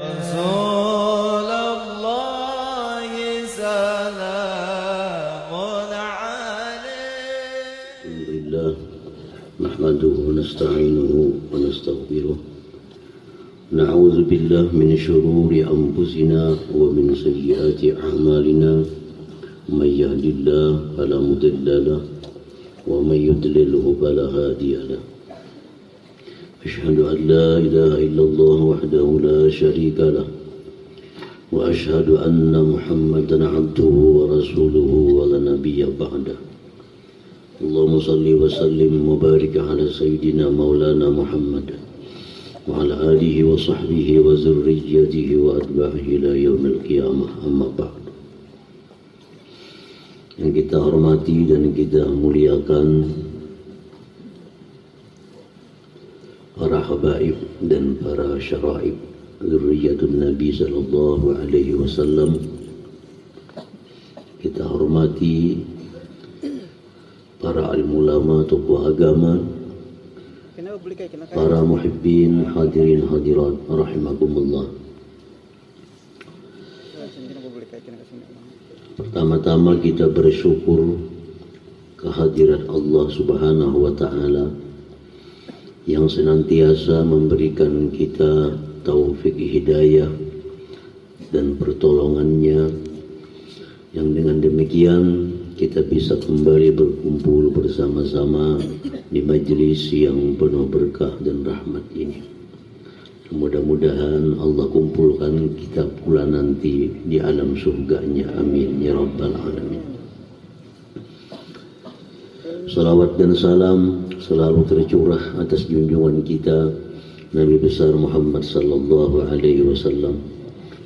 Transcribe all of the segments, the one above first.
رسول الله سلام عليه. الحمد لله نحمده ونستعينه ونستغفره نعوذ بالله من شرور أنفسنا ومن سيئات أعمالنا من يهد الله فلا مضل له ومن يضلله فلا هادي له أشهد أن لا إله إلا الله وحده لا شريك له وأشهد أن محمدا عبده ورسوله ولا نبي بعده اللهم صل وسلم وبارك على سيدنا مولانا محمد وعلى آله وصحبه وذريته وأتباعه إلى يوم القيامة أما بعد. Yang kita hormati dan kita muliakan para habaib dan para syaraib zurriyatun Nabi sallallahu alaihi wasallam. Kita hormati para alim ulama, tokoh agama, para muhibbin, hadirin hadirat rahimakumullah. Pertama-tama kita bersyukur kehadirat Allah Subhanahu wa taala yang senantiasa memberikan kita taufik hidayah dan pertolongannya, yang dengan demikian kita bisa kembali berkumpul bersama-sama di majelis yang penuh berkah dan rahmat ini. Mudah-mudahan Allah kumpulkan kita pula nanti di alam surganya. Amin ya rabbal alamin. Salawat dan salam selalu tercurah atas junjungan kita Nabi besar Muhammad sallallahu alaihi wasallam,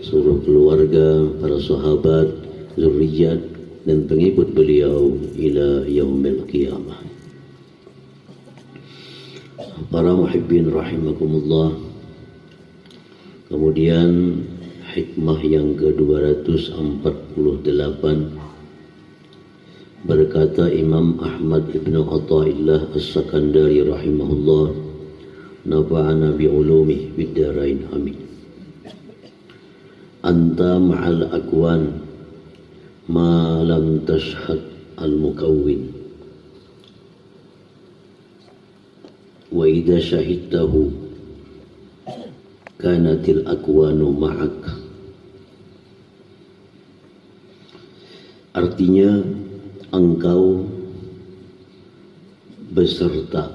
seluruh keluarga, para sahabat, zuriyat dan pengikut beliau ila yaumil qiyamah. Para muhibbin rahimakumullah. Kemudian hikmah yang ke-248 berkata Imam Ahmad ibn Athaillah As-Sakandari rahimahullah, nafa'ana bi'ulumi biddarain amin. Anta ma'al akwan ma lam tashhad al-mukawwin wa idha syahidtahu kanatil akwanu ma'ak. Artinya engkau beserta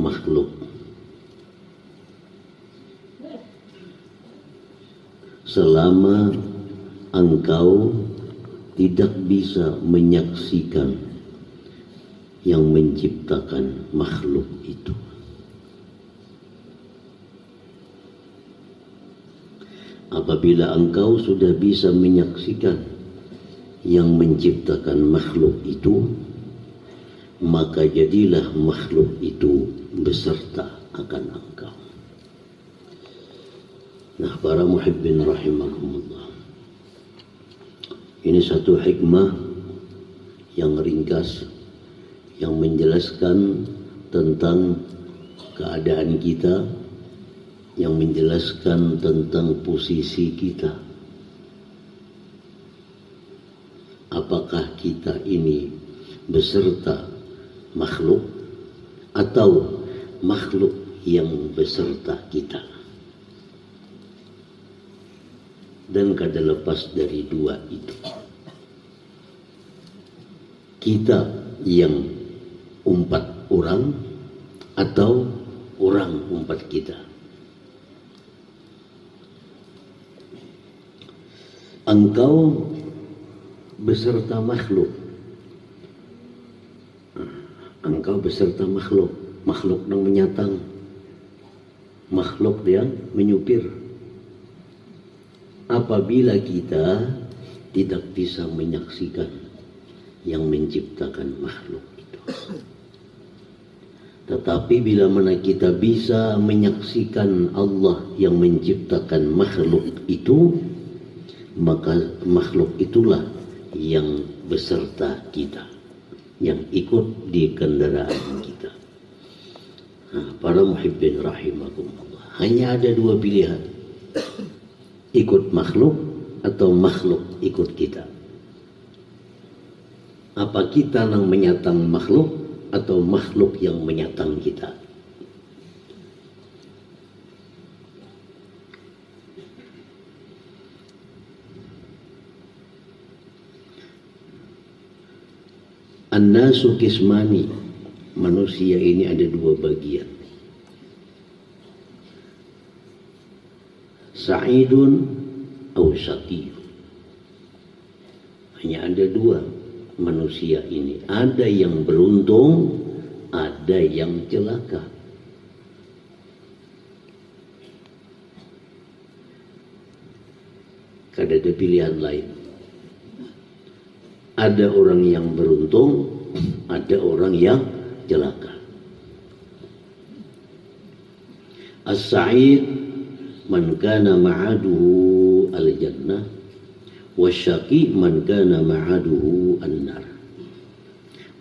makhluk selama engkau tidak bisa menyaksikan yang menciptakan makhluk itu. Apabila engkau sudah bisa menyaksikan yang menciptakan makhluk itu, maka jadilah makhluk itu beserta akan engkau. Nah, para muhibbin rahimakumullah, ini satu hikmah yang ringkas yang menjelaskan tentang keadaan kita, yang menjelaskan tentang posisi kita. Apakah kita ini beserta makhluk atau makhluk yang beserta kita? Dan kada lepas dari dua itu. Kita yang umpat orang atau orang umpat kita. Engkau beserta makhluk. Engkau beserta makhluk. Makhluk yang menyatang. Makhluk yang menyupir. Apabila kita tidak bisa menyaksikan yang menciptakan makhluk itu. Tetapi bila mana kita bisa menyaksikan Allah yang menciptakan makhluk itu, maka makhluk itulah yang beserta kita, yang ikut di kendaraan kita. Nah, para muhibbin rahimakumullah, hanya ada dua pilihan. ikut makhluk atau makhluk ikut kita? Apa kita yang menyatang makhluk atau makhluk yang menyatang kita? An-nasu kismani, manusia ini ada dua bagian. Sa'idun atau syaqiyun. Hanya ada dua manusia ini. Ada yang beruntung, ada yang celaka. Kada ada pilihan lain. Ada orang yang beruntung, ada orang yang celaka. As-sa'id man kana ma'aduhu al-jannah, wasyaqi man kana ma'aduhu an-nar.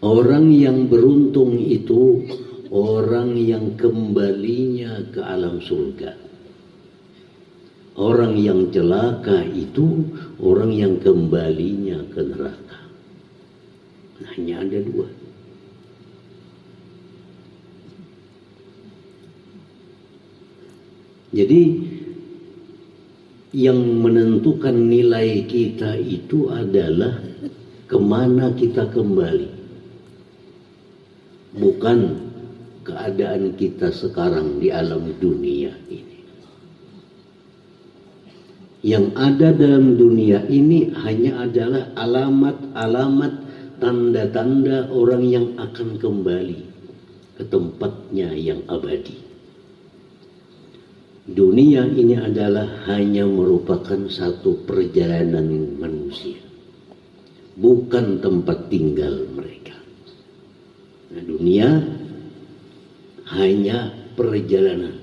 Orang yang beruntung itu orang yang kembalinya ke alam surga. Orang yang celaka itu orang yang kembalinya ke neraka. Hanya ada dua. Jadi yang menentukan nilai kita itu adalah kemana kita kembali, bukan keadaan kita sekarang di alam dunia ini. Yang ada dalam dunia ini hanya adalah alamat-alamat, tanda-tanda orang yang akan kembali ke tempatnya yang abadi. Dunia ini adalah hanya merupakan satu perjalanan manusia, bukan tempat tinggal mereka. Nah, dunia hanya perjalanan,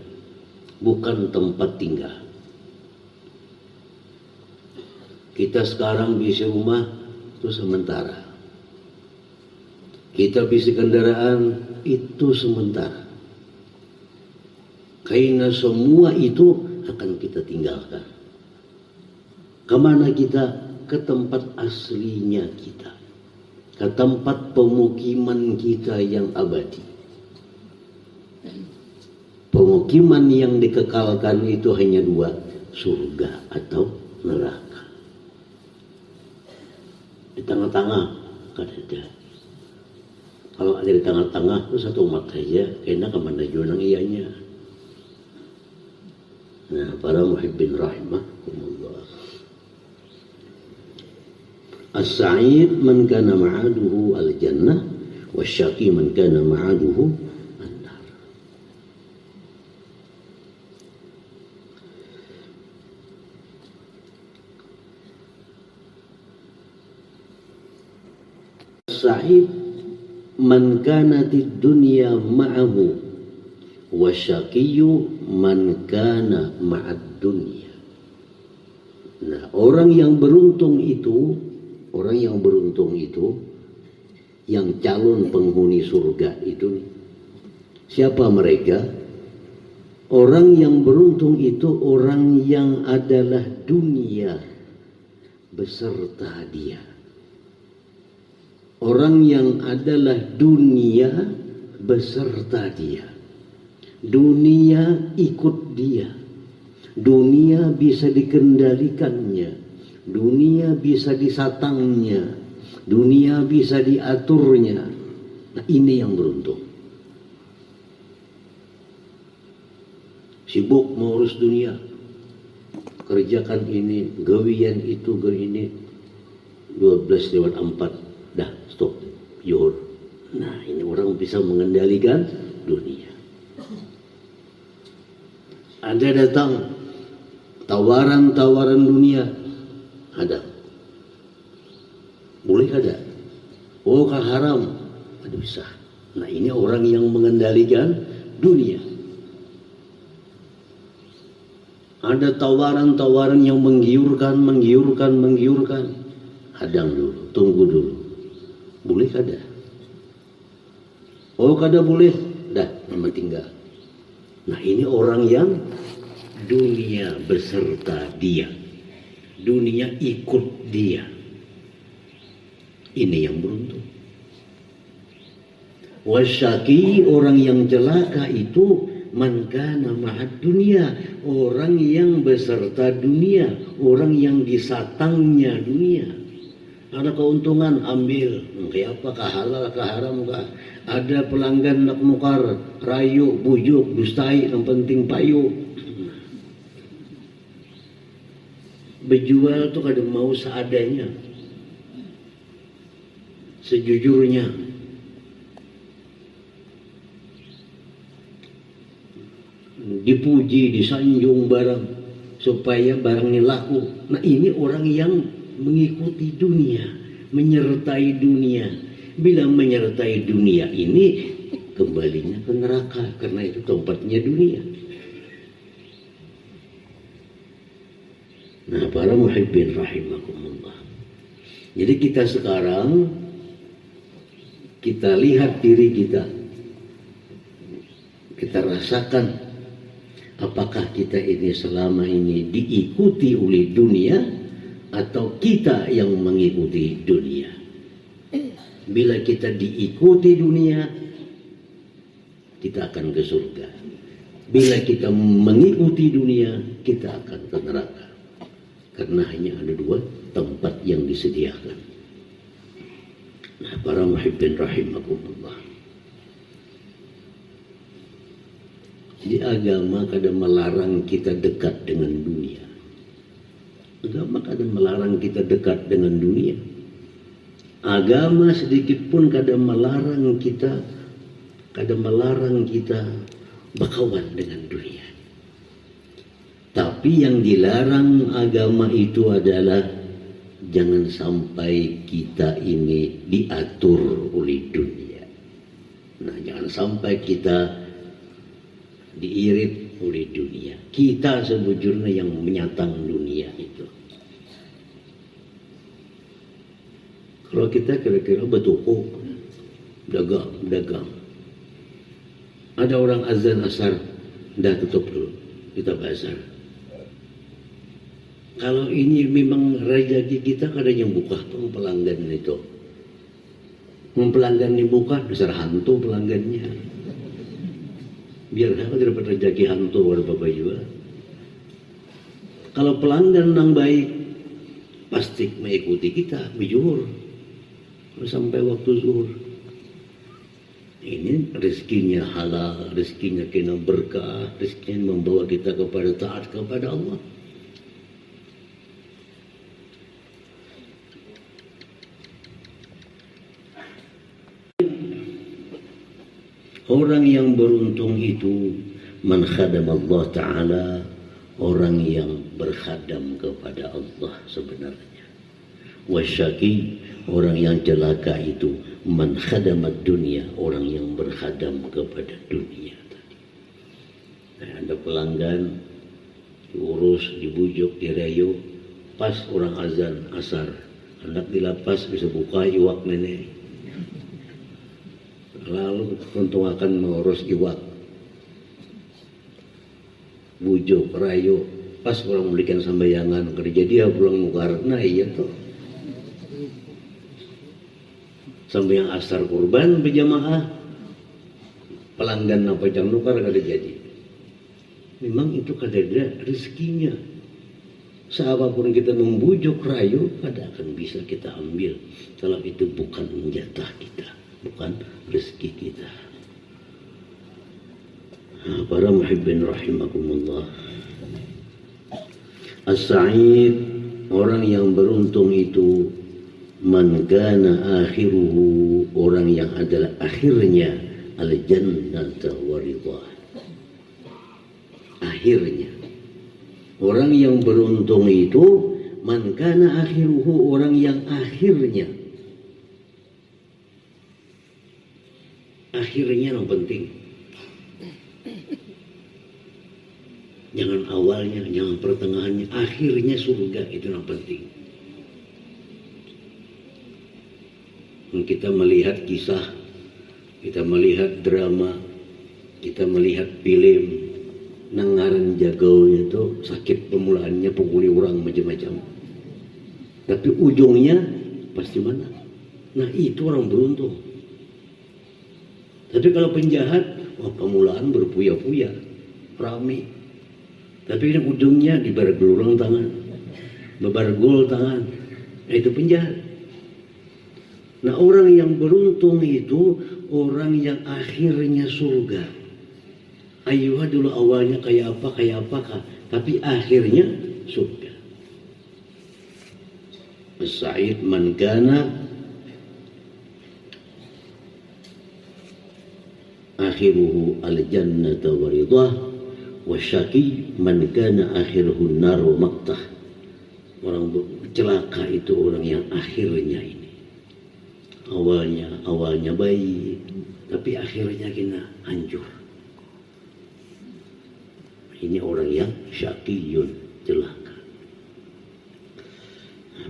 bukan tempat tinggal. Kita sekarang bisa rumah itu sementara. Kita bisa kendaraan itu sementara. Karena semua itu akan kita tinggalkan. Kemana kita? Ke tempat aslinya kita. Ke tempat pemukiman kita yang abadi. Pemukiman yang dikekalkan itu hanya dua, surga atau neraka. Di tengah-tengah kan ada. Kalau ada di tengah-tengah itu satu umat saja, kena kemana juga nang ianya. Nah, para muhibbin rahimahumullah. As-sa'id man kana ma'aduhu al-jannah, wasyaqi man kana ma'aduhu an-nar. As-sa'id man kanatid dunya ma'ahu, wasyaqiyyu man kana ma'ad dunya. Nah, orang yang beruntung itu, yang calon penghuni surga itu, siapa mereka? Orang yang beruntung itu orang yang adalah dunia beserta dia. Orang yang adalah dunia beserta dia. Dunia ikut dia. Dunia bisa dikendalikannya. Dunia bisa disatangnya. Dunia bisa diaturnya. Nah, ini yang beruntung. Sibuk mengurus dunia. Kerjakan ini, gawian itu, gawian ini. 12:04. Dah, stop. Yuhur. Nah, ini orang bisa mengendalikan dunia. Ada datang tawaran-tawaran dunia. Ada. Boleh ada. Oh, kan haram. Ada bisa. Nah, ini orang yang mengendalikan dunia. Ada tawaran-tawaran yang menggiurkan. Hadang dulu, tunggu dulu. Boleh kada? Oh, kada boleh. Dah, nama tinggal. Nah, ini orang yang dunia beserta dia, dunia ikut dia. Ini yang beruntung. Wasyaki, orang yang celaka itu man kana ma'ad dunia, orang yang beserta dunia, orang yang disatangnya dunia. Ada keuntungan ambil, kayak apa, kah halal kah haram kah. Ada pelanggan nak nukar, rayu, bujuk, dustai, yang penting payu. Berjual tuh kadang mau seadanya, sejujurnya. Dipuji, disanjung barang supaya barangnya laku. Nah, ini orang yang mengikuti dunia, menyertai dunia. Bila menyertai dunia ini, kembalinya ke neraka, karena itu tempatnya dunia. Nah, para muhibbin rahimakumullah. Jadi kita sekarang, kita lihat diri kita, kita rasakan apakah kita ini selama ini diikuti oleh dunia atau kita yang mengikuti dunia. Bila kita diikuti dunia, kita akan ke surga. Bila kita mengikuti dunia, kita akan ke neraka. Karena hanya ada dua tempat yang disediakan. Nah, para muhibbin rahimakumullah. Jadi agama kadang melarang kita dekat dengan dunia. Agama kadang melarang kita dekat dengan dunia. Agama sedikit pun kadang melarang kita berkawan dengan dunia. Tapi yang dilarang agama itu adalah jangan sampai kita ini diatur oleh dunia. Nah, jangan sampai kita diirit oleh dunia. Kita sebujurnya yang menyatang dunia itu. Kalau kita kira-kira bertoko, dagang. Ada orang azan asar, dah tutup dulu, kita bazar. Kalau ini memang rezeki kita, kadang yang buka tuh pelanggan itu. Pelanggan ini buka, besar hantu pelanggannya. Biar apa dapat rezeki hantu pada bapak juga. Kalau pelanggan yang baik, pasti mengikuti kita, berjuhur sampai waktu zuhur. Ini rezekinya halal, rezekinya kena berkah, rezekinya membawa kita kepada taat kepada Allah. Orang yang beruntung itu man khadam Allah Ta'ala, orang yang berkhadam kepada Allah sebenarnya. Wasyaki, orang yang celaka itu man khadamat dunia, orang yang berkhadam kepada dunia tadi. Nah, ada pelanggan diurus, dibujuk, dirayu, pas orang azan asar, hendak dilapas bisa buka iwak nenek. Lalu untung akan mengurus iwak, bujuk, rayu, pas orang memberikan sambayangan kerja dia pulang mukar. Nah iya tuh, sambayang asar kurban berjamaah, pelanggan apa jam nukar kada jadi. Memang itu kada ada rezekinya. Seapapun kita membujuk rayu, kada akan bisa kita ambil kalau itu bukan jatah kita, bukan rezeki kita. Nah, para muhibbin rahimakumullah. As-sa'id, orang yang beruntung itu man kana akhiruhu, orang yang adalah akhirnya al-jannata wa ridwan. Akhirnya orang yang beruntung itu man kana akhiruhu, orang yang akhirnya yang penting. Jangan awalnya, jangan pertengahannya, akhirnya surga itu yang penting. Kita melihat kisah, kita melihat drama, kita melihat film, nangaran jagau itu sakit pemulaannya pukuli orang macam-macam. Tapi ujungnya pasti mana? Nah itu orang beruntung. Tapi kalau penjahat, pemulaan berpuya-puya, rame. Tapi kan ujungnya dibargul tangan, bebargul tangan. Nah, itu penjahat. Nah orang yang beruntung itu orang yang akhirnya surga. Ayuha dulu awalnya kayak apakah, tapi akhirnya surga. As-sa'id man kana akhiruhu al-jannata wa ridha, wa syaqi man kana akhiruhu an-nar wa maqtah. Orang celaka itu orang yang akhirnya ini awalnya baik, tapi akhirnya kena hancur. Ini orang yang syaqiyun, celaka.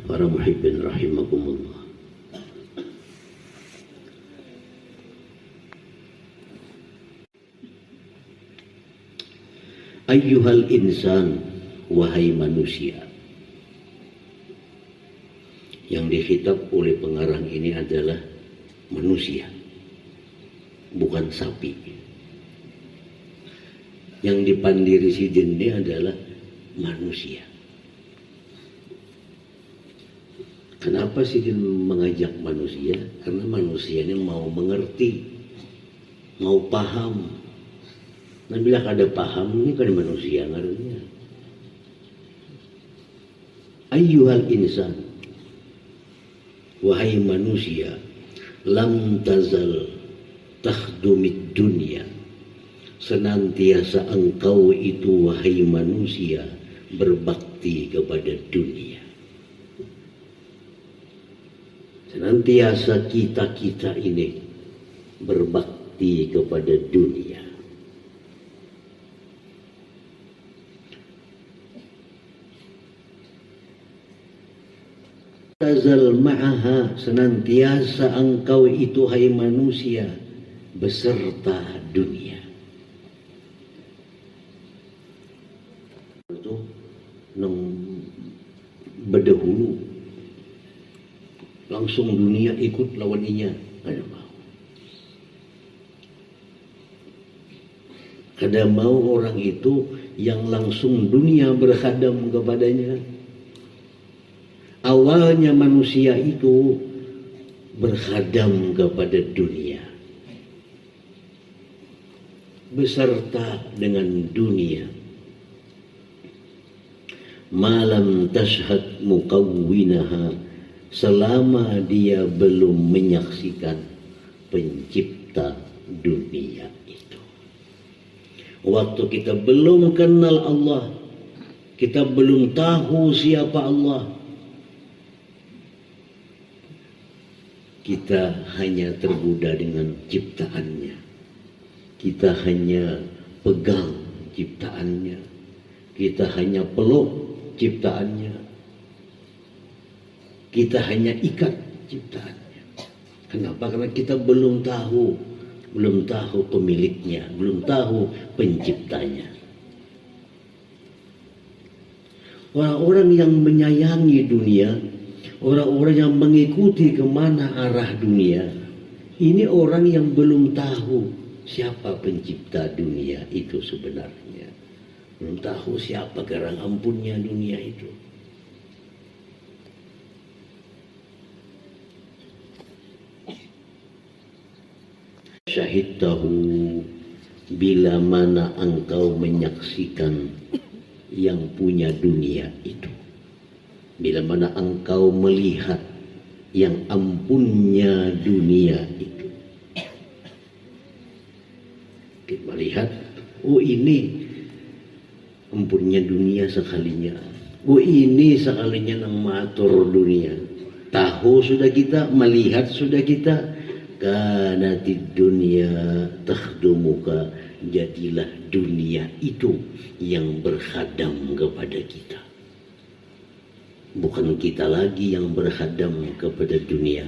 Para muhibbin rahimakumullah. Ayyuhal insan, wahai manusia. Yang dikhitab oleh pengarang ini adalah manusia, bukan sapi. Yang dipandiri si jende adalah manusia. Kenapa sih dia mengajak manusia? Karena manusia ini mau mengerti, mau paham. Nah bila ada paham, ini kan manusia ngaruhnya. Ayyuhal insan, wahai manusia, lam tazal takhdumid dunia. Senantiasa engkau itu wahai manusia berbakti kepada dunia. Senantiasa kita ini berbakti kepada dunia. Tazal ma'aha, senantiasa engkau itu hai manusia beserta dunia. Itu nang berdahulu langsung dunia ikut lawan inya, kada mau. Kada mau orang itu yang langsung dunia berkhadam kepadanya. Awalnya manusia itu berkhadam kepada dunia, beserta dengan dunia. Malam tashhad mukawwinaha, selama dia belum menyaksikan pencipta dunia itu. Waktu kita belum kenal Allah, kita belum tahu siapa Allah, kita hanya tergoda dengan ciptaannya. Kita hanya pegang ciptaannya. Kita hanya peluk ciptaannya. Kita hanya ikat ciptaannya. Kenapa? Karena kita belum tahu pemiliknya, belum tahu penciptanya. Orang-orang yang menyayangi dunia, orang-orang yang mengikuti kemana arah dunia, ini orang yang belum tahu siapa pencipta dunia itu sebenarnya. Belum tahu siapa garang ampunnya dunia itu. Syahidtahu, bila mana engkau menyaksikan yang punya dunia itu. Bila mana engkau melihat yang ampunnya dunia itu. Kita melihat, oh ini ampunnya dunia sekalinya. Oh ini sekalinya nang matur dunia. Tahu sudah kita, melihat sudah kita. Kanatid dunia takhdumuka, jadilah dunia itu yang berkhadam kepada kita. Bukan kita lagi yang berkhadam kepada dunia,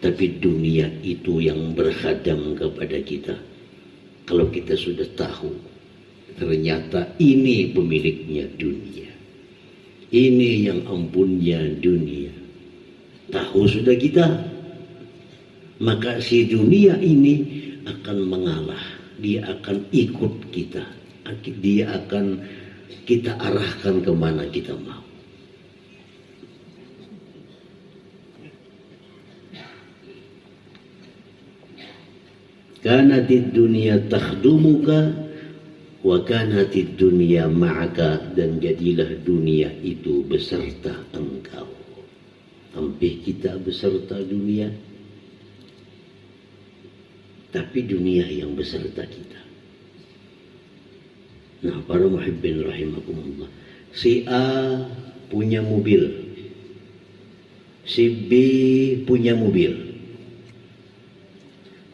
tapi dunia itu yang berkhadam kepada kita. Kalau kita sudah tahu ternyata ini pemiliknya dunia. Ini yang ampunnya dunia. Tahu sudah kita, maka si dunia ini akan mengalah. Dia akan ikut kita. Dia akan kita arahkan kemana kita mau. Kanatid dunia takhdumuka wa kanatid dunia ma'aka, dan jadilah dunia itu beserta engkau. Hampir kita beserta dunia, tapi dunia yang beserta kita. Nah, para muhibbin rahimakumullah, si A punya mobil, si B punya mobil,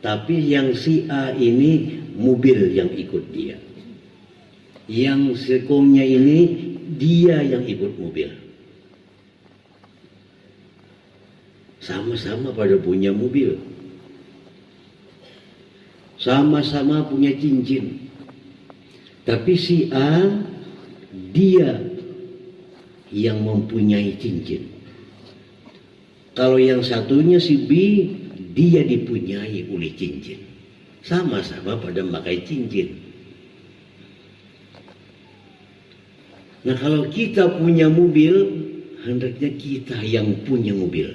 tapi yang si A ini mobil yang ikut dia, yang sekomnya ini dia yang ikut mobil. Sama-sama pada punya mobil, sama-sama punya cincin, tapi si A dia yang mempunyai cincin. Kalau yang satunya si B, dia dipunyai oleh cincin. Sama-sama pada memakai cincin. Nah, kalau kita punya mobil, hendaknya kita yang punya mobil.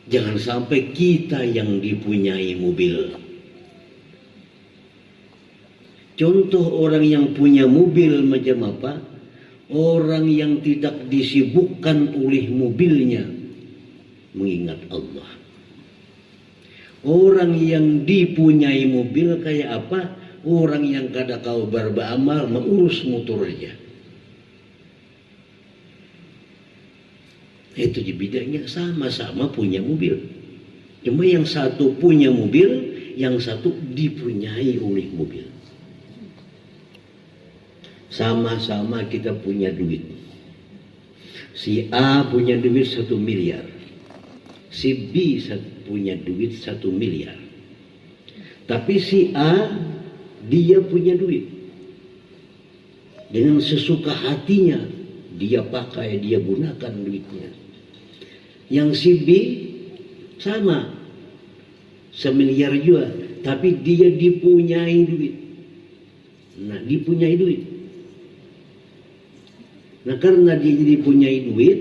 Jangan sampai kita yang dipunyai mobil. Contoh orang yang punya mobil macam apa? Orang yang tidak disibukkan oleh mobilnya mengingat Allah. Orang yang dipunyai mobil kayak apa? Orang yang kada kau beramal mengurus motornya. Itu di bidangnya sama-sama punya mobil. Cuma yang satu punya mobil, yang satu dipunyai oleh mobil. Sama-sama kita punya duit. Si A punya duit 1 miliar. Si B punya duit 1 miliar. Tapi si A, dia punya duit. Dengan sesuka hatinya, dia pakai, dia gunakan duitnya. Yang si B sama, 1 miliar juga, tapi dia dipunyai duit. Nah, dipunyai duit. Nah, karena dia dipunyai duit,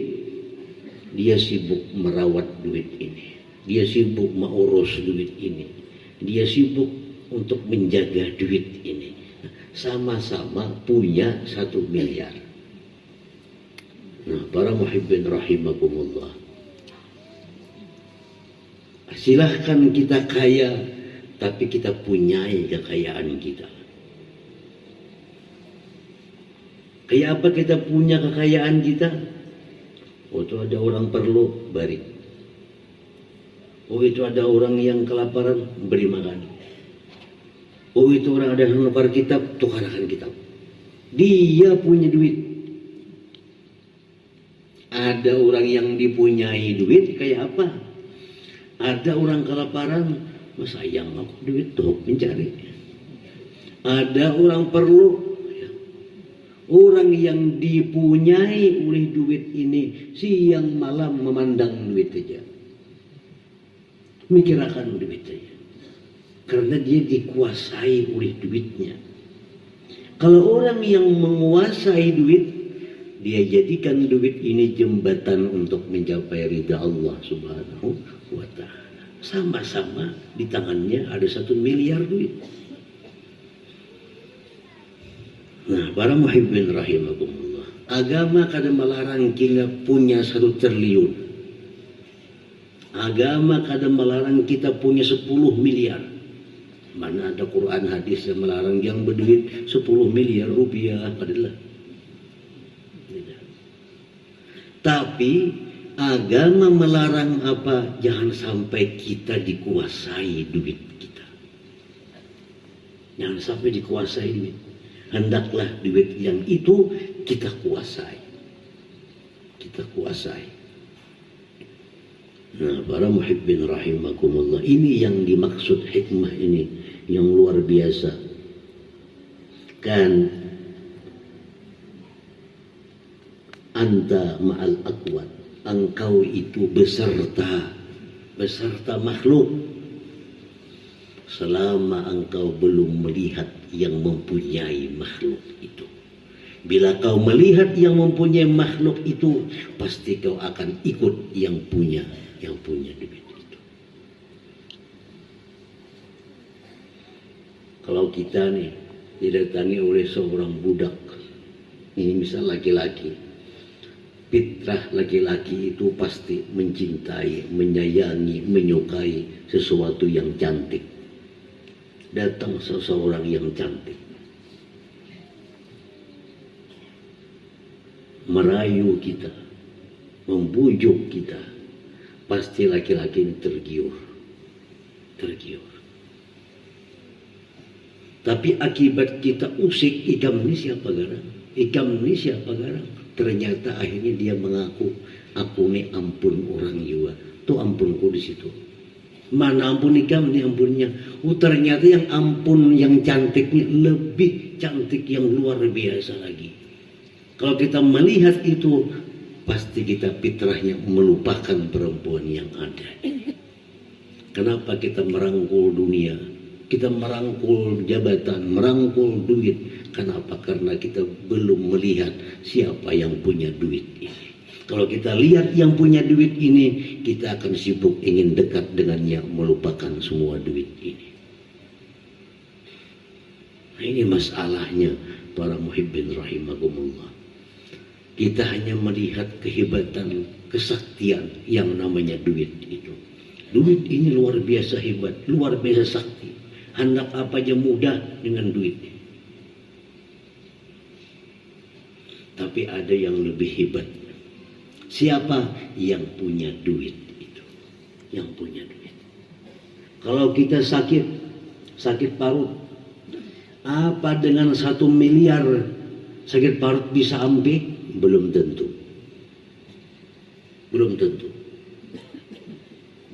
dia sibuk merawat duit ini. Dia sibuk mengurus duit ini. Dia sibuk untuk menjaga duit ini. Sama-sama punya 1 miliar. Nah, para muhibbin rahimakumullah, silahkan kita kaya, tapi kita punyai kekayaan kita. Kayak apa kita punya kekayaan kita? Oh, itu ada orang perlu, beri. Oh, itu ada orang yang kelaparan, beri makan. Oh, itu orang ada yang nukar kitab, tukarkan kitab. Dia punya duit. Ada orang yang dipunyai duit kayak apa? Ada orang kelaparan, mas sayang aku duit tuh mencari. Ada orang perlu. Orang yang dipunyai oleh duit ini siang malam memandang duit saja, mikirkan duit saja, karena dia dikuasai oleh duitnya. Kalau orang yang menguasai duit, dia jadikan duit ini jembatan untuk mencapai ridha Allah Subhanahu wa Ta'ala. Sama-sama di tangannya ada 1 miliar duit. Nah, para muhibbin rahimakumullah, agama kada melarang kita punya 1 triliun. Agama kada melarang kita punya 10 miliar. Mana ada Quran hadis yang melarang yang berduit 10 miliar rupiah, kadalah. Tapi agama melarang apa? Jangan sampai kita dikuasai duit kita. Jangan sampai dikuasai duit. Hendaklah duit yang itu kita kuasai. Kita kuasai. Nah, para muhibbin rahimakumullah, ini yang dimaksud hikmah ini yang luar biasa. kan anta ma'al aqwat, engkau itu beserta makhluk selama engkau belum melihat yang mempunyai makhluk itu. Bila kau melihat yang mempunyai makhluk itu, pasti kau akan ikut yang punya duit itu. Kalau kita nih didatangi oleh seorang budak, ini misal laki-laki, fitrah laki-laki itu pasti mencintai, menyayangi, menyukai sesuatu yang cantik. Datang seseorang yang cantik, merayu kita, membujuk kita, pasti laki-laki ini tergiur. Tapi akibat kita usik, ikam ini siapa garang? Ternyata akhirnya dia mengaku, aku ini ampun orang juga. Tuh ampunku di situ. Mana ampun ikam ini ampunnya? Ternyata yang ampun yang cantiknya lebih cantik yang luar biasa lagi. Kalau kita melihat itu, pasti kita fitrahnya melupakan perempuan yang ada. Kenapa kita merangkul dunia? Kita merangkul jabatan, merangkul duit. Kenapa? Karena kita belum melihat siapa yang punya duit ini. Kalau kita lihat yang punya duit ini, kita akan sibuk ingin dekat dengannya, melupakan semua duit ini. Nah, ini masalahnya para muhibbin rahimakumullah. Kita hanya melihat kehebatan, kesaktian yang namanya duit itu. Duit ini luar biasa hebat, luar biasa sakti. Hendak apa aja mudah dengan duit. Tapi ada yang lebih hebat. Siapa? Yang punya duit itu. Yang punya duit. Kalau kita sakit parut, apa dengan 1 miliar sakit parut bisa ambil? Belum tentu.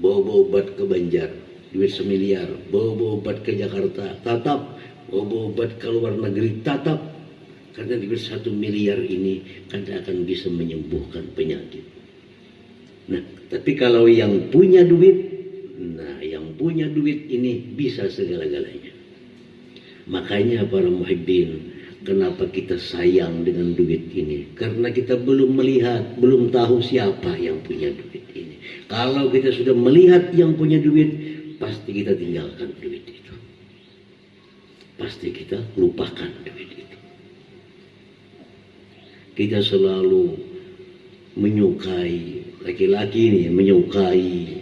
Bawa obat ke Banjar, duit 1 miliar. Bawa obat ke Jakarta, tatap. Bawa obat ke luar negeri, tatap. Karena duit 1 miliar ini kadang akan bisa menyembuhkan penyakit. Nah, tapi kalau yang punya duit, ini bisa segala-galanya. Makanya para muhibbin, kenapa kita sayang dengan duit ini? Karena kita belum melihat, belum tahu siapa yang punya duit ini. Kalau kita sudah melihat yang punya duit, pasti kita tinggalkan duit itu. Pasti kita lupakan duit itu. Kita selalu menyukai, laki-laki ini menyukai,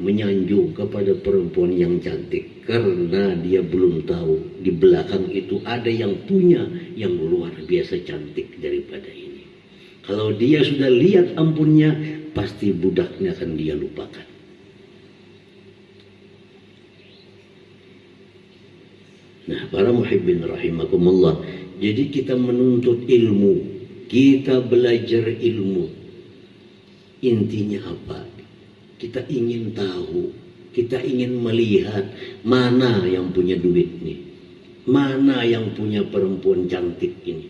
menyanjung kepada perempuan yang cantik. Karena dia belum tahu di belakang itu ada yang punya yang luar biasa cantik daripada ini. Kalau dia sudah lihat ampunnya, pasti budaknya akan dia lupakan. Nah, para muhibbin rahimakumullah, jadi kita menuntut ilmu, kita belajar ilmu. Intinya apa? Kita ingin tahu, kita ingin melihat mana yang punya duit nih, mana yang punya perempuan cantik ini.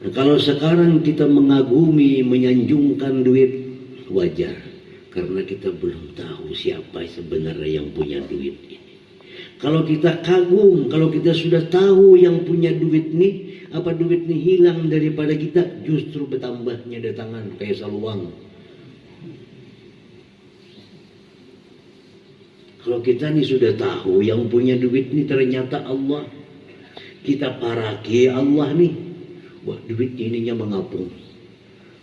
Nah, kalau sekarang kita mengagumi, menyanjungkan duit, wajar. Karena kita belum tahu siapa sebenarnya yang punya duit ini. Kalau kita kagum, kalau kita sudah tahu yang punya duit nih, apa duit nih hilang daripada kita, justru bertambahnya datangan kayak saluang. Kalau kita nih sudah tahu yang punya duit nih ternyata Allah, kita paraki Allah nih, wah duit ininya mengapung,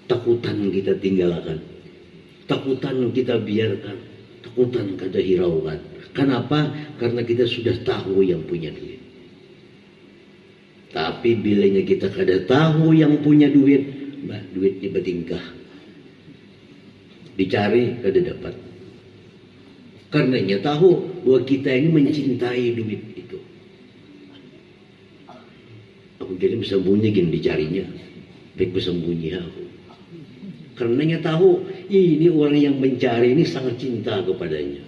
takutan kita tinggalkan, takutan kita biarkan, takutan kita hiraukan. Kenapa? Karena kita sudah tahu yang punya duit. Tapi bilanya kita kada tahu yang punya duit, bah duitnya bertingkah, dicari kada dapat. Karenanya tahu bahwa kita ini mencintai duit itu. Aku jadi bersembunyi gini dicarinya, baik bersembunyi aku. Karenanya tahu ini orang yang mencari ini sangat cinta kepadanya.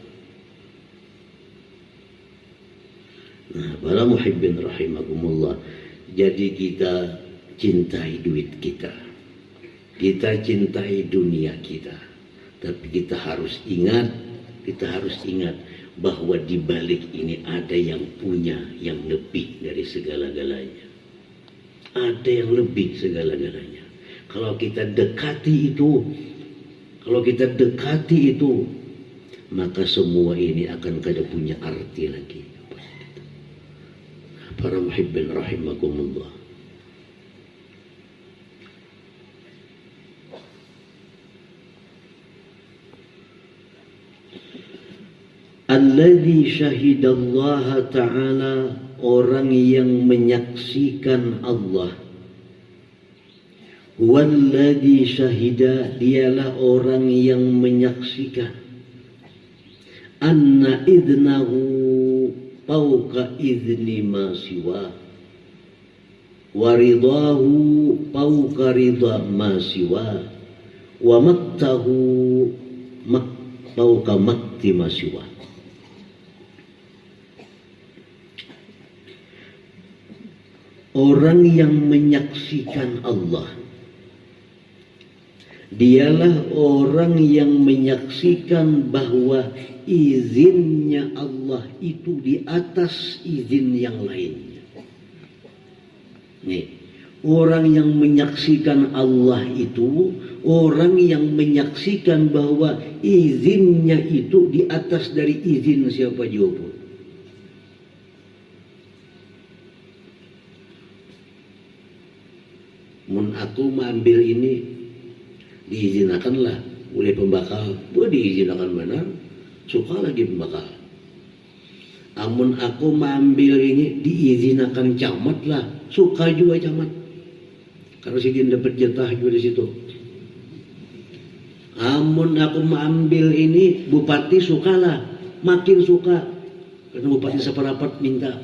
Nah, para muhibbin rahimakumullah, jadi kita cintai duit kita, kita cintai dunia kita, tapi kita harus ingat bahwa di balik ini ada yang punya yang lebih dari segala-galanya. Ada yang lebih segala-galanya. Kalau kita dekati itu, maka semua ini akan kada punya arti lagi. Para muhibbin rahimakumullah. Alladzi syahidallaha ta'ala, orang yang menyaksikan Allah. Walladzi syahida, dialah orang yang menyaksikan. Anna idnahu fauqa idni ma siwa. Waridahu fauqa ridha ma siwa. Wa maktahu fauqa makti ma siwa. Orang yang menyaksikan Allah, dialah orang yang menyaksikan bahwa izinnya Allah itu di atas izin yang lainnya. Nih, orang yang menyaksikan Allah itu orang yang menyaksikan bahwa izinnya itu di atas dari izin siapa juga. Mun aku mengambil ini diizinkanlah oleh pembakal, boleh diizinkan benar, suka lagi pembakal. Amun aku mengambil ini diizinkan camat lah, suka juga camat. Kalau si dia dapat jatah juga di situ. Amun aku mengambil ini bupati sukalah, makin suka karena bupati seperapat minta.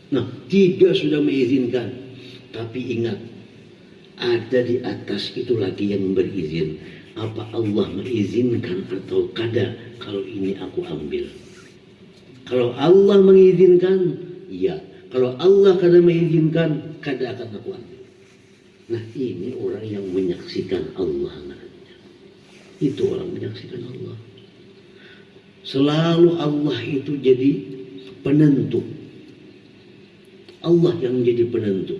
Nah, tiga sudah mengizinkan. Tapi ingat, ada di atas itu lagi yang berizin. Apa Allah mengizinkan atau kada kalau ini aku ambil? Kalau Allah mengizinkan, ya. Kalau Allah kada mengizinkan, kada akan aku ambil. Nah, ini orang yang menyaksikan Allah. Itu orang menyaksikan Allah. Selalu Allah itu jadi penentu. Allah yang jadi penentu.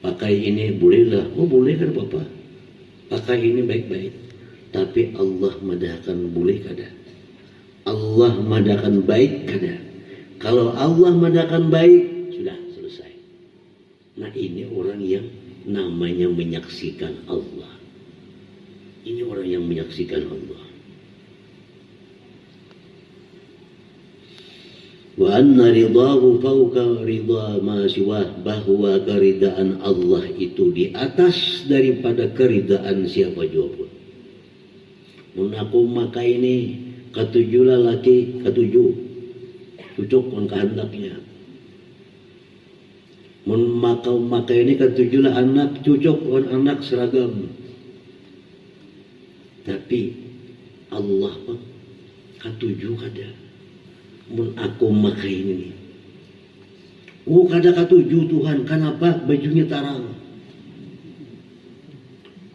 Pakai ini bolehlah, boleh kan Bapak? Pakai ini baik-baik. Tapi Allah madahkan boleh kada? Allah madahkan baik kada? Kalau Allah madahkan baik, sudah selesai. Nah, ini orang yang namanya menyaksikan Allah. Ini orang yang menyaksikan Allah. Wa anna ridahu fauqa ridha ma siwah, bahwa keridaan Allah itu di atas daripada keridaan siapa jua pun. Mun aku makai ini ketujuh laki, ketujuh cucuk on kehendaknya. Mun makai ini ketujuh lah anak, cucuk on anak seragam. Tapi Allah pun ketujuh kada. Mun aku makai ini, kada katuju Tuhan, kenapa bajunya tarang?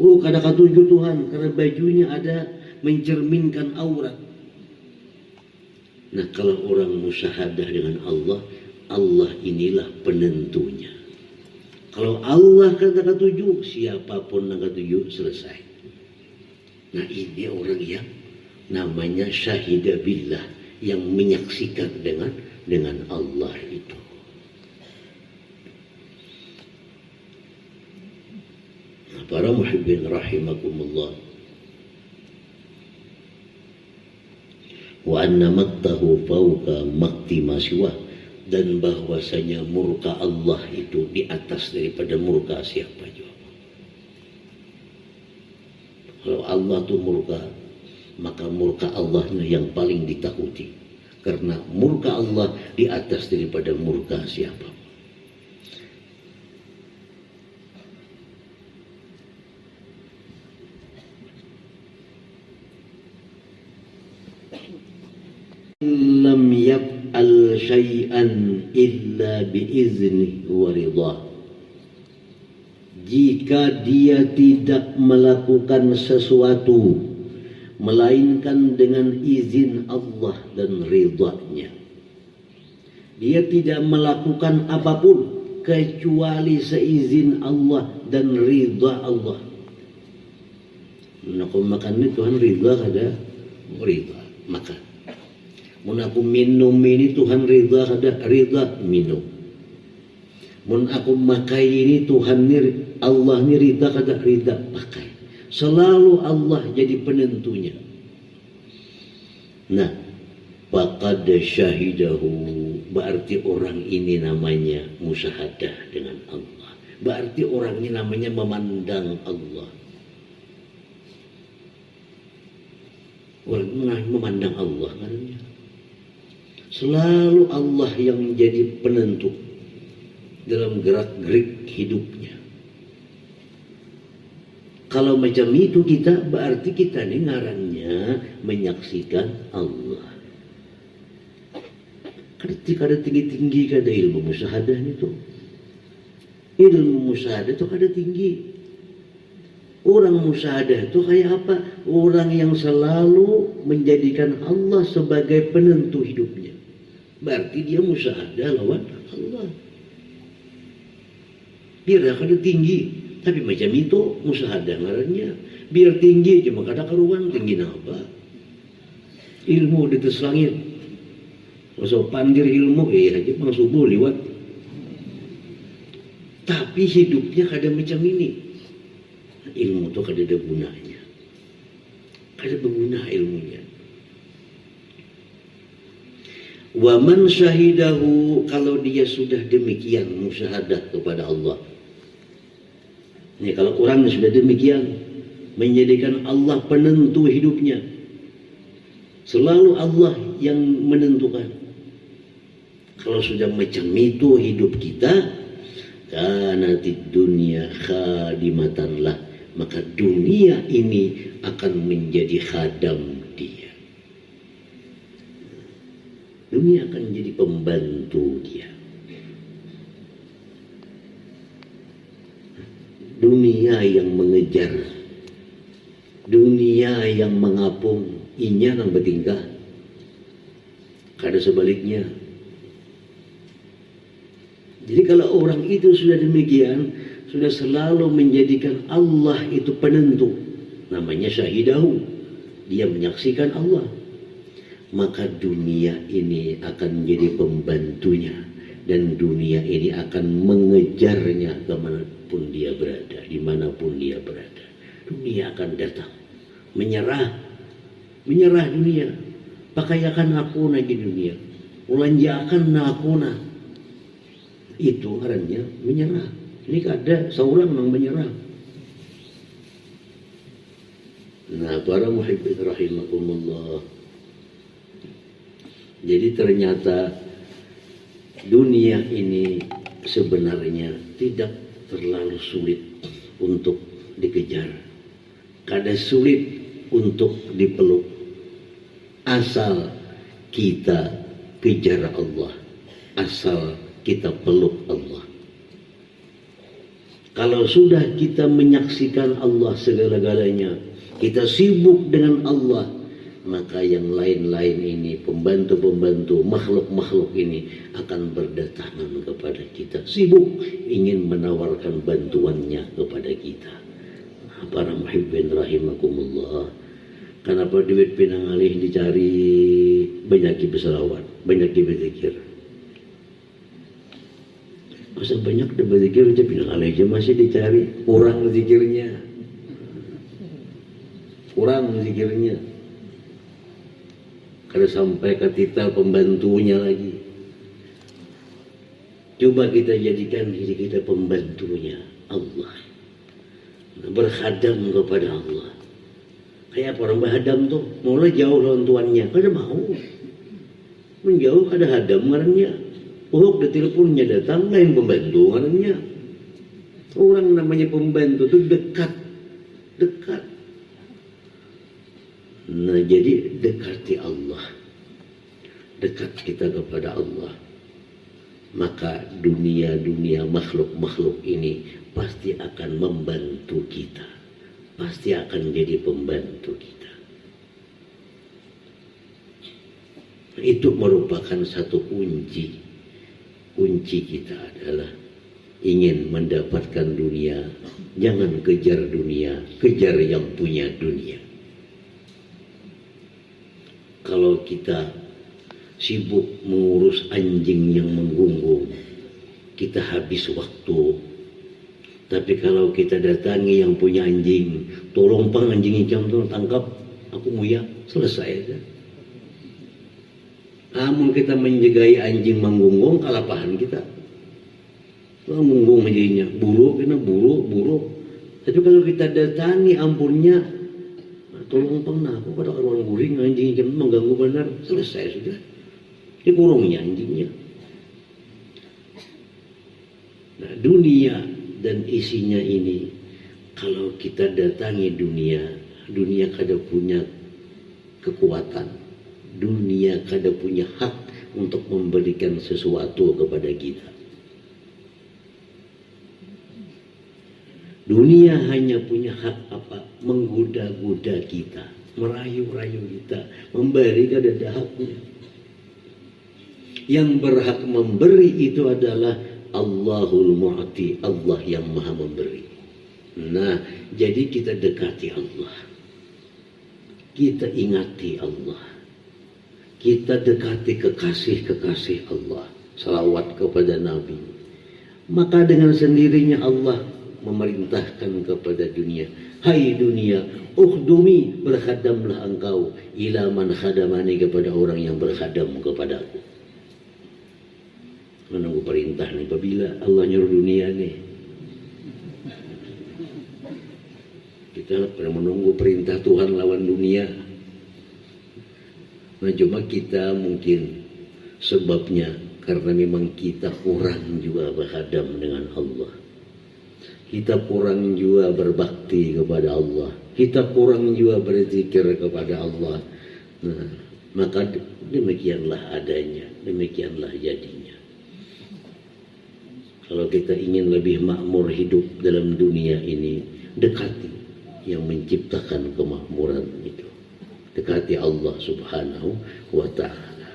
Kada katuju Tuhan, karena bajunya ada mencerminkan aurat. Nah, kalau orang musyahadah dengan Allah, Allah inilah penentunya. Kalau Allah kada katuju, siapapun yang katuju selesai. Nah, ini orang yang namanya syahidah billah, yang menyaksikan dengan Allah itu. Nah, para muhibbin rahimakumullah. Wa anna maktahu fauqa makti ma siwah, dan bahwasanya murka Allah itu di atas daripada murka siapa juga. Kalau Allah itu murka, maka murka Allahnya yang paling ditakuti, karena murka Allah di atas daripada murka siapa. syai'an illa biizni wa ridha. Jika dia tidak melakukan sesuatu melainkan dengan izin Allah dan ridha-Nya, dia tidak melakukan apapun kecuali seizin Allah dan ridha Allah. Mun aku makan ini Tuhan ridha kada? Ridha makan. Mun aku minum ini Tuhan ridha kada? Ridha minum. Mun aku makai ini Tuhan ni Allah ni ridha kada? Ridha pakai. Selalu Allah jadi penentunya. Nah, faqad syahidahu, berarti orang ini namanya musyahadah dengan Allah. Berarti orang ini namanya memandang Allah. Orang memandang Allah namanya. Selalu Allah yang menjadi penentu dalam gerak-gerik hidupnya. Kalau macam itu kita, berarti kita ini ngarannya menyaksikan Allah. Ketika ada tinggi-tinggi kada ilmu musyahadah itu. Ilmu musyahadah itu kada tinggi. Orang musyahadah itu kayak apa? Orang yang selalu menjadikan Allah sebagai penentu hidupnya. Berarti dia musyahadah lawan Allah. Biar kada tinggi. Tapi macam itu musyahadah ngarannya. Biar tinggi cuma kada karuan, tinggi apa? Ilmu di atas langit. Masa panggil ilmu aja bang subuh liwat. Tapi hidupnya kada macam ini. Ilmu itu kada ada gunanya. Kada berguna ilmunya. Wa man syahidahu, kalau dia sudah demikian musyahadah kepada Allah. Ini kalau orang sudah demikian menjadikan Allah penentu hidupnya, selalu Allah yang menentukan. Kalau sudah macam itu hidup kita, kanatid dunya khadimatan lah, maka dunia ini akan menjadi khadam dia. Dunia akan menjadi pembantu dia. Dunia yang mengejar, dunia yang mengapung, inya yang bertingkah. Kada sebaliknya. Jadi kalau orang itu sudah demikian, sudah selalu menjadikan Allah itu penentu, namanya syahidahu, dia menyaksikan Allah, maka dunia ini akan menjadi pembantunya, dan dunia ini akan mengejarnya kemanapun dia berada, dimanapun dia berada. Dunia akan datang, menyerah dunia. Pakayakan aku lagi dunia, ulanjakan aku na. Itu artinya menyerah. Ini ada seorang yang menyerah. Nah, para muhibbin rahimakumullah. Jadi ternyata dunia ini sebenarnya tidak terlalu sulit untuk dikejar. Kada sulit untuk dipeluk. Asal kita kejar Allah. Asal kita peluk Allah. Kalau sudah kita menyaksikan Allah segala-galanya, kita sibuk dengan Allah, maka yang lain-lain ini, pembantu-pembantu, makhluk-makhluk ini akan berdatangan kepada kita, sibuk ingin menawarkan bantuannya kepada kita. Nah, para muhibbin rahimakumullah, kenapa duit pinangalih dicari, banyak berselawat, banyak berzikir. Masa banyak berzikir, ucap pinangalih aja masih dicari, kurang zikirnya. Kada sampai ke titel pembantunya lagi. Coba kita jadikan diri kita pembantunya Allah, berkhadam kepada Allah. Kayak orang berhadam tuh, mulai jauh lawan tuannya, kada mau. Menjauh kada hadam ngarannya. Oh, de teleponnya datang, lain pembantu ngarannya. Orang namanya pembantu tuh dekat. Nah, jadi dekati Allah. dekat kita kepada Allah, maka dunia-dunia makhluk-makhluk ini pasti akan membantu kita, pasti akan jadi pembantu kita. Itu merupakan satu kunci. Kunci kita adalah ingin mendapatkan dunia, jangan kejar dunia, kejar yang punya dunia. Kalau kita sibuk mengurus anjing yang menggunggong, kita habis waktu. Tapi kalau kita datangi yang punya anjing, tolong pang anjing hijau tolong tangkap, aku muya, selesai aja. Namun kita menjagai anjing menggunggong, kalapahan kita. Menggunggong anjingnya, buruk, kena buruk. Tapi kalau kita datangi ampunnya, tolong pang aku pada orang guring anjing hijau mengganggu benar, selesai sudah. Dikurungnya anjingnya. Nah, dunia dan isinya ini, kalau kita datangi dunia kada punya kekuatan, dunia kada punya hak untuk memberikan sesuatu kepada kita. Dunia hanya punya hak apa? Menggoda-goda kita, merayu-rayu kita, memberi kada ada haknya. Yang berhak memberi itu adalah Allahul Mu'ti, Allah yang maha memberi. Nah, jadi kita dekati Allah, kita ingati Allah, kita dekati kekasih-kekasih Allah, salawat kepada Nabi. Maka dengan sendirinya Allah memerintahkan kepada dunia, hai dunia, ukhdumi, berkhadamlah engkau, ila man khadamani, kepada orang yang berkhadam kepadaku. Menunggu perintah nih, apabila Allah nyuruh dunia nih, kita pernah menunggu perintah Tuhan lawan dunia. Nah, cuma kita mungkin sebabnya karena memang kita kurang juga berkhadam dengan Allah, kita kurang juga berbakti kepada Allah, kita kurang juga berzikir kepada Allah. Nah, maka demikianlah adanya, demikianlah jadinya. Kalau kita ingin lebih makmur hidup dalam dunia ini, dekati yang menciptakan kemakmuran itu. Dekati Allah Subhanahu wa Ta'ala.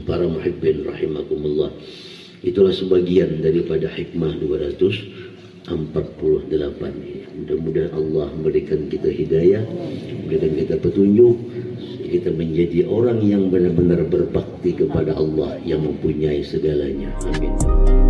Para muhibbin rahimakumullah, itulah sebagian daripada hikmah 248 ini. Mudah-mudahan Allah memberikan kita hidayah, memberikan kita petunjuk, kita menjadi orang yang benar-benar berbakti kepada Allah yang mempunyai segalanya. Amin.